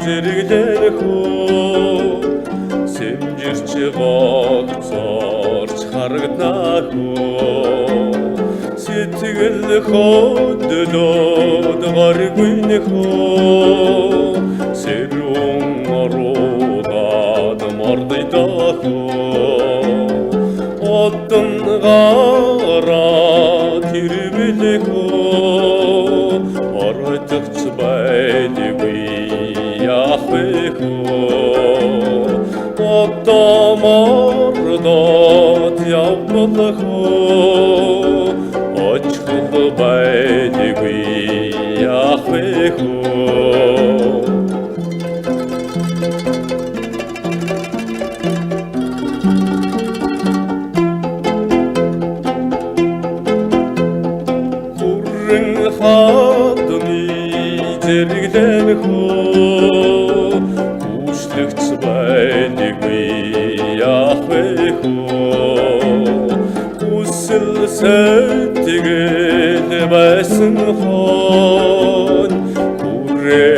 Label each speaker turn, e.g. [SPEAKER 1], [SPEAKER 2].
[SPEAKER 1] жерден хөө сэмжирч гоцорч харагдах хөө сэтгэл хөдлөд гаргүй нөхөө сэрүүн орудад мордойдох хөө одон гараад хэрвэлэхөө оройдогч байдаггүй яах вэ хөө одоо мордод явбалах хөө очихл байдаггүй яах вэ хөө хатны зэрэглэн хөө хүчлэгч байдаггүй яах вэ хөө хүсэл сэтгэл байсан хон хүрээ